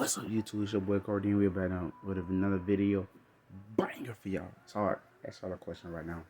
What's up, YouTube? It's your boy Cardine. We're back on with another video. Banger for y'all. It's hard. That's all the question right now.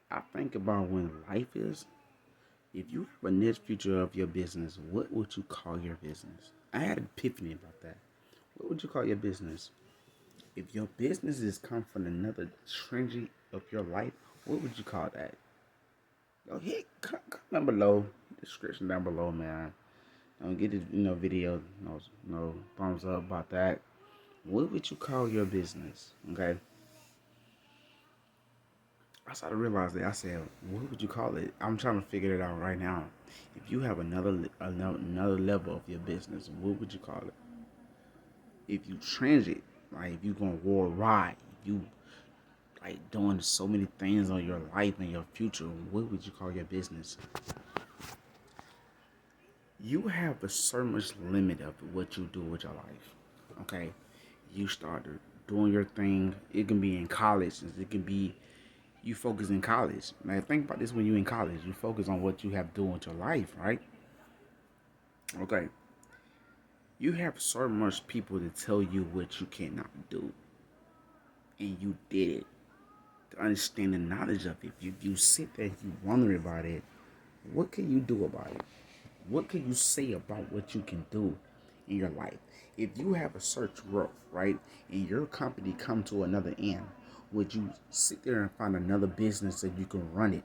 I think about when life is. If you have a next future of your business, what would you call your business? I had an epiphany about that. What would you call your business? If your business is come from another trendy of your life, what would you call that? Yo, hit comment down below, description down below, man. Don't get this, video, no thumbs up about that. What would you call your business? Okay. I started to realize that. I said, what would you call it? I'm trying to figure it out right now. If you have another level of your business, what would you call it? If you transit, like if you going worldwide, if you like doing so many things on your life and your future, what would you call your business? You have a certain much limit of what you do with your life. Okay, you started doing your thing. It can be in college. It can be you focus in college. Now think about this: when you're in college, you focus on what you have to do with your life, right? Okay, you have so much people to tell you what you cannot do, and you did it. To understand the knowledge of it, if you sit there and you wonder about it, what can you do about it? What can you say about what you can do in your life? If you have a search growth, right, and your company come to another end, would you sit there and find another business that you can run it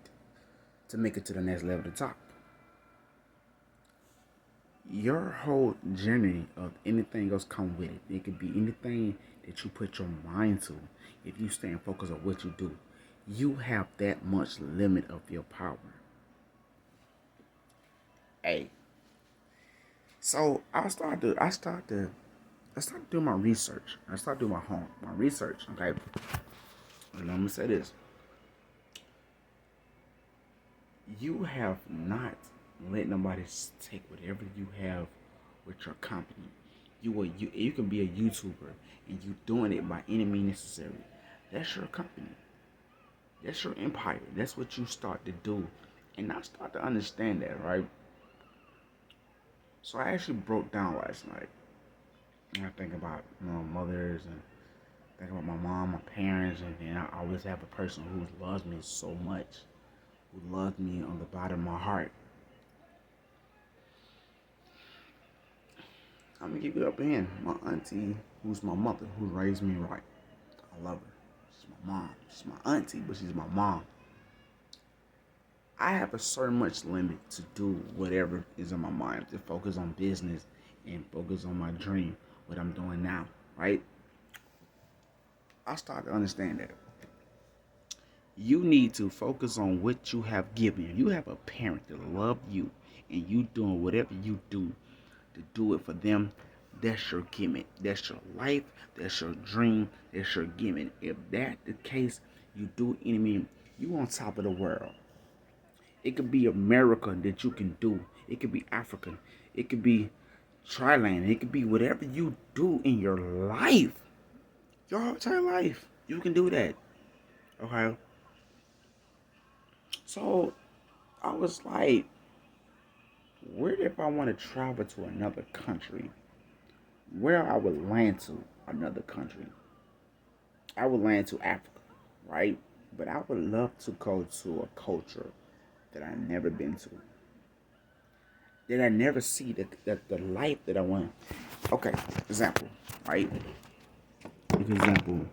to make it to the next level, the top? Your whole journey of anything else come with it. It could be anything that you put your mind to. If you stay and focus on what you do, you have that much limit of your power. Hey, so I started doing my research. I started doing my research. Okay, and I'm gonna say this: you have not let nobody take whatever you have with your company. You can be a YouTuber and you doing it by any means necessary. That's your company. That's your empire. That's what you start to do, and I start to understand that, right? So I actually broke down last night. And I think about mothers and think about my mom, my parents, and then I always have a person who loves me so much, who loves me on the bottom of my heart. I'm gonna give it up in my auntie, who's my mother, who raised me right. I love her. She's my mom. She's my auntie, but she's my mom. I have a certain much limit to do whatever is in my mind, to focus on business and focus on my dream, what I'm doing now, right? I start to understand that. You need to focus on what you have given. You have a parent that love you and you doing whatever you do to do it for them. That's your gimmick. That's your life. That's your dream. That's your gimmick. If that's the case, you do anything. You on top of the world. It could be America that you can do. It could be African. It could be Thailand. It could be whatever you do in your life. Your entire life. You can do that. Okay? So I was like, where if I want to travel to another country? Where I would land to another country? I would land to Africa, right? But I would love to go to a culture that I've never been to. That I never see the life that I want. Okay, example, right? For example,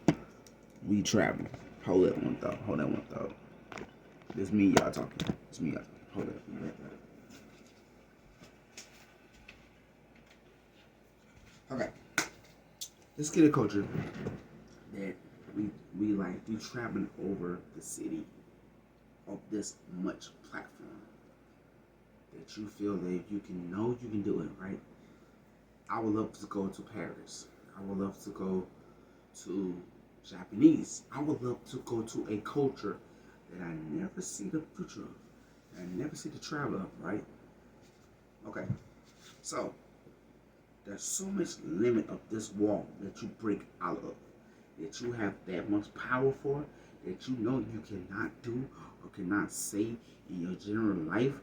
we travel. Hold that one thought. Hold that one thought. This me y'all talking. It's me y'all talking. Hold up. Okay. Let's get a culture that we traveling over the city of this much platform that you feel that if you can do it, right? I would love to go to Paris. I would love to go to Japanese. I would love to go to a culture that I never see the future of. I never see the travel of, right? Okay. So there's so much limit of this wall that you break out of, that you have that much power for, that you know you cannot do or cannot say in your general life.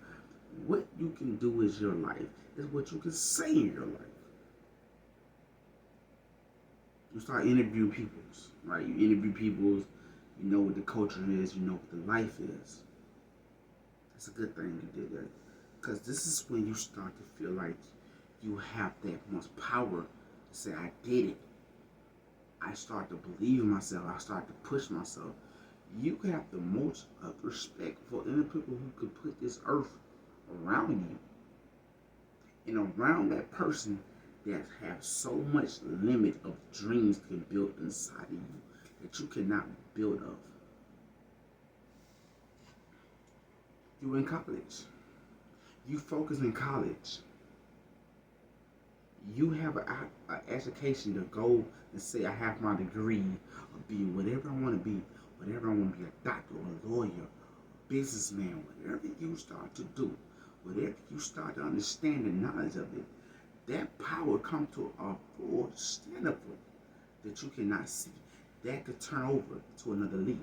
What you can do is your life. Is what you can say in your life. You start interviewing peoples, right? You interview peoples, you know what the culture is, you know what the life is. That's a good thing you did that. Because this is when you start to feel like you have that much power to say, I did it. I start to believe in myself. I start to push myself. You have the most respect for any people who could put this earth around you and around that person that have so much limit of dreams to build inside of you that you cannot build of. You in college. You focus in college. You have an education to go and say, I have my degree of being whatever I want to be, whatever I want to be, a doctor or a lawyer, a businessman, whatever you start to do, whatever you start to understand the knowledge of it, that power come to a full stand up that you cannot see. That could turn over to another leaf.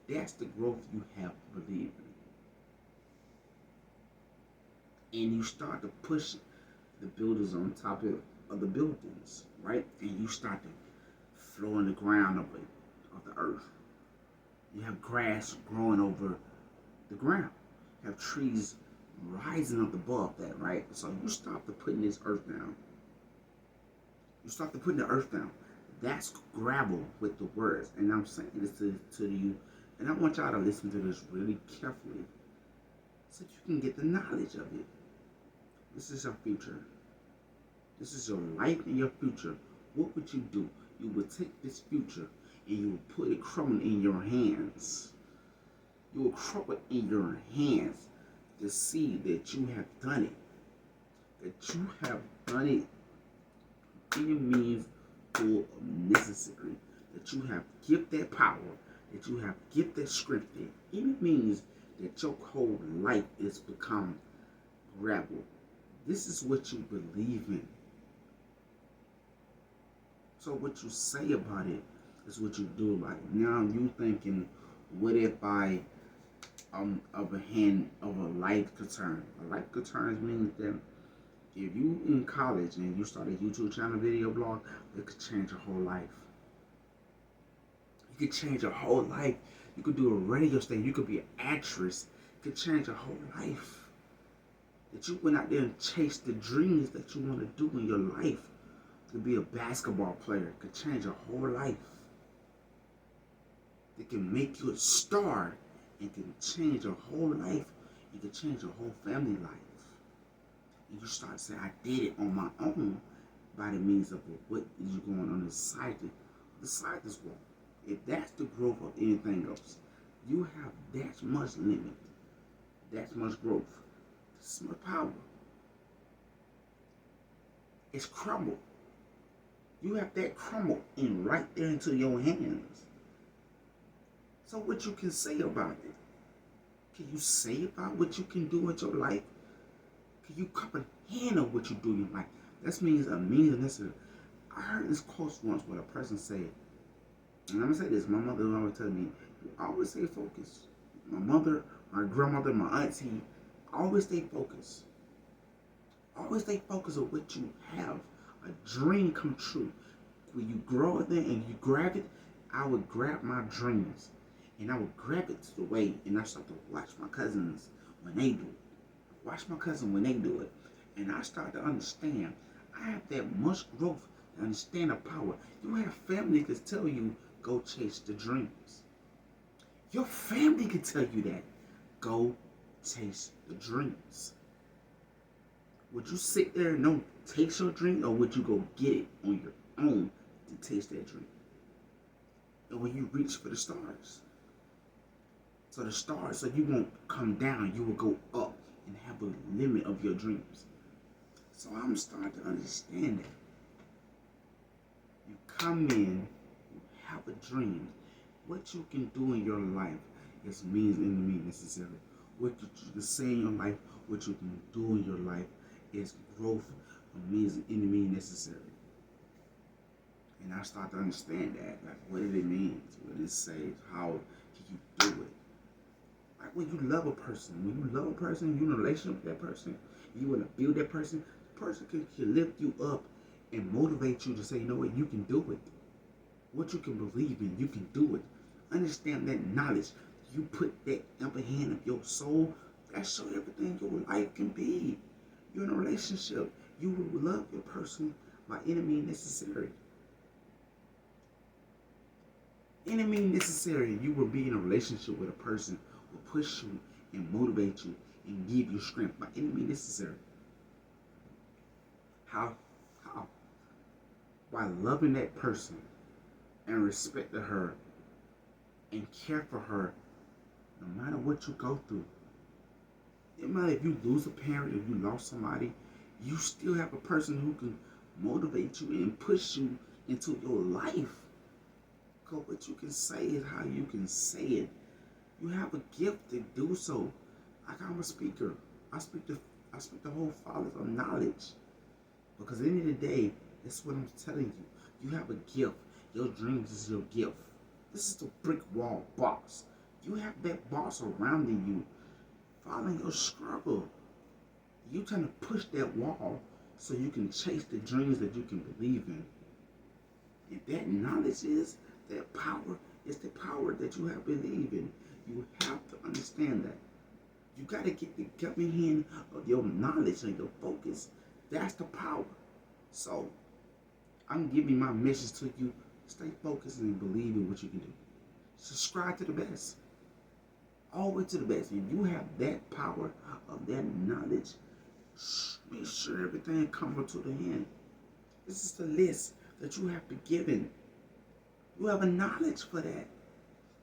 That's the growth you have to believe in. And you start to push the builders on top of the buildings, right? And you start to flow in the ground of the earth. You have grass growing over the ground. You have trees rising up above that, right? So you start to putting this earth down. You start to putting the earth down. That's gravel with the words. And I'm saying this to you. And I want y'all to listen to this really carefully so you can get the knowledge of it. This is your future. This is your life and your future. What would you do? You would take this future and you would put it crumbling in your hands. You will crumble it in your hands to see that you have done it. That you have done it in means full of necessary. That you have give that power. That you have give that strength. It means that your whole life is become gravel. This is what you believe in. So what you say about it is what you do about it. Now you thinking, what if I of a hand of a life concern? A life concern means that if you in college and you start a YouTube channel, video blog, it could change your whole life. You could change your whole life. You could do a radio station. You could be an actress. It could change your whole life. That you went out there and chased the dreams that you want to do in your life. To be a basketball player, it could change your whole life. It can make you a star. It can change your whole life. It can change your whole family life. And you start saying, I did it on my own by the means of what is going on inside this wall. If that's the growth of anything else, you have that much limit, that much growth, this much power. It's crumbled. You have that crumble in right there into your hands. So what you can say about it? Can you say about what you can do with your life? Can you comprehend of what you do in your life? That means a means necessary. I heard this quote once where a person said, and I'm gonna say this, my mother always tell me, you always stay focused. My mother, my grandmother, my auntie, always stay focused. Always stay focused on what you have. A dream come true. When you grow it there and you grab it, I would grab my dreams. And I would grab it to the way and I start to watch my cousins when they do it. Watch my cousin when they do it. And I start to understand. I have that much growth to understand the power. You have family that tell you, go chase the dreams. Your family can tell you that. Go chase the dreams. Would you sit there and don't taste your dream, or would you go get it on your own to taste that dream? And when you reach for the stars, so the stars, so you won't come down, you will go up and have a limit of your dreams. So I'm starting to understand that. You come in, you have a dream. What you can do in your life is means and means necessary. What you can say in your life, what you can do in your life is growth of means and means necessary. And I start to understand that, like what it means, what it says, how can you do it. Like when you love a person, you're in a relationship with that person, you want to build that person, the person can lift you up and motivate you to say, you know what, you can do it. what you can believe in, you can do it. Understand that knowledge. You put that upper hand of your soul, that show everything your life can be. You're in a relationship. You will love your person by any means necessary. Any means necessary. You will be in a relationship with a person who will push you and motivate you and give you strength by any means necessary. How? How? By loving that person and respecting her and care for her no matter what you go through. No matter if you lose a parent, if you lost somebody, you still have a person who can motivate you and push you into your life. Because what you can say is how you can say it. You have a gift to do so. Like I'm a speaker. I speak the whole fathers of knowledge. Because at the end of the day, that's what I'm telling you. You have a gift. Your dreams is your gift. This is the brick wall box. You have that boss surrounding you, following your struggle. You trying to push that wall so you can chase the dreams that you can believe in. And that knowledge is that power is the power that you have believed in. You have to understand that. You got to get the government hand of your knowledge and your focus. That's the power. So I'm giving my message to you. Stay focused and believe in what you can do. Subscribe to the best. Always to the best. If you have that power of that knowledge, make sure everything comes to the hand. This is the list that you have to give in. You have a knowledge for that.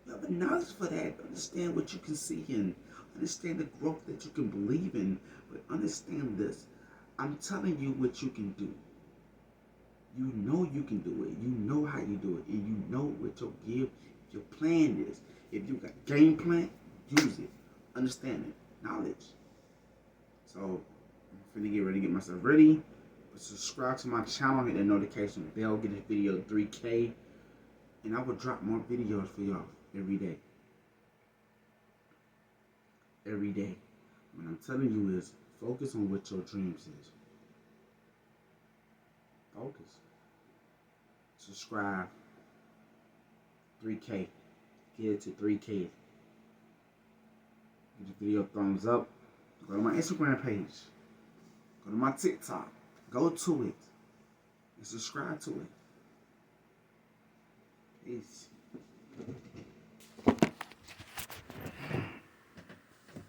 You have a knowledge for that. Understand what you can see and understand the growth that you can believe in. But understand this. I'm telling you what you can do. You know you can do it. You know how you do it. And you know what your your plan is. If you got game plan, use it. Understand it. Knowledge. So I'm finna get ready to get myself ready. But subscribe to my channel, hit the notification bell, get this video 3K. And I will drop more videos for y'all every day. Every day. What I'm telling you is focus on what your dreams is. Focus. Subscribe. 3K. Get it to 3K. Give the video a thumbs up. Go to my Instagram page. Go to my TikTok. Go to it. And subscribe to it. Peace.